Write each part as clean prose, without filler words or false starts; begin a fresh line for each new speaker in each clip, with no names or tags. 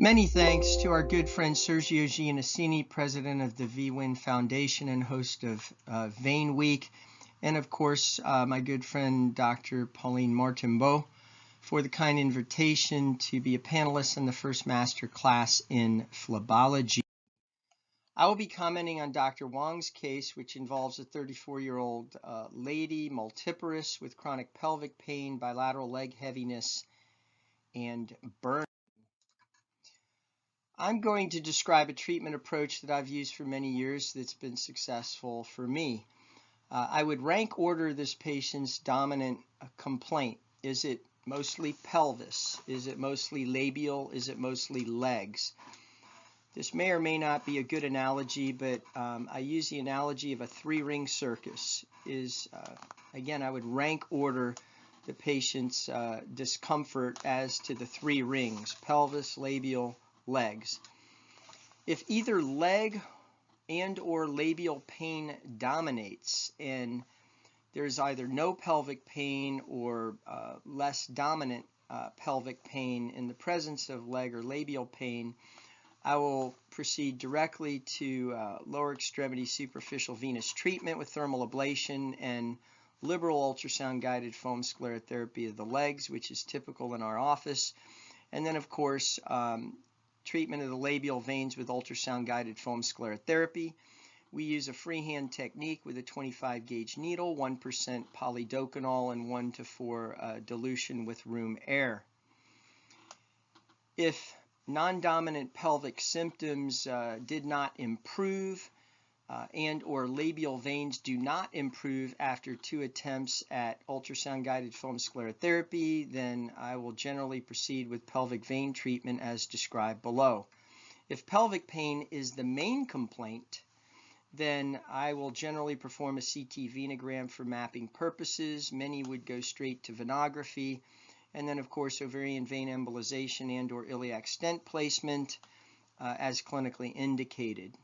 Many thanks to our good friend Sergio Giannassini, president of the VWIN Foundation and host of Vein Week, and of course my good friend Dr. Pauline Martimbeau for the kind invitation to be a panelist in the first master class in phlebology. I will be commenting on Dr. Wong's case, which involves a 34-year-old lady, multiparous, with chronic pelvic pain, bilateral leg heaviness, and burn. I'm going to describe a treatment approach that I've used for many years that's been successful for me. I would rank order this patient's dominant complaint. Is it mostly pelvis? Is it mostly labial? Is it mostly legs? This may or may not be a good analogy, but I use the analogy of a three-ring circus. Again, I would rank order the patient's discomfort as to the three rings: pelvis, labial, legs. If either leg and or labial pain dominates and there's either no pelvic pain or less dominant pelvic pain in the presence of leg or labial pain, I will proceed directly to lower extremity superficial venous treatment with thermal ablation and liberal ultrasound guided foam sclerotherapy of the legs, which is typical in our office. And then of course treatment of the labial veins with ultrasound-guided foam sclerotherapy. We use a freehand technique with a 25 gauge needle, 1% polydocanol, and 1 to 4 dilution with room air. If non-dominant pelvic symptoms did not improve and or labial veins do not improve after 2 attempts at ultrasound-guided foam sclerotherapy, then I will generally proceed with pelvic vein treatment as described below. If pelvic pain is the main complaint, then I will generally perform a CT venogram for mapping purposes. Many would go straight to venography, and then of course ovarian vein embolization and or iliac stent placement as clinically indicated.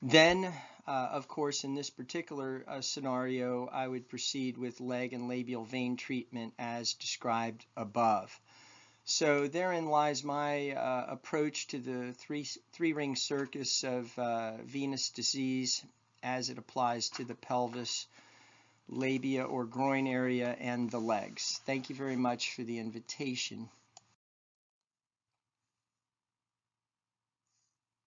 Then, of course, in this particular scenario, I would proceed with leg and labial vein treatment as described above. So therein lies my approach to the three-ring circus of venous disease as it applies to the pelvis, labia or groin area, and the legs. Thank you very much for the invitation.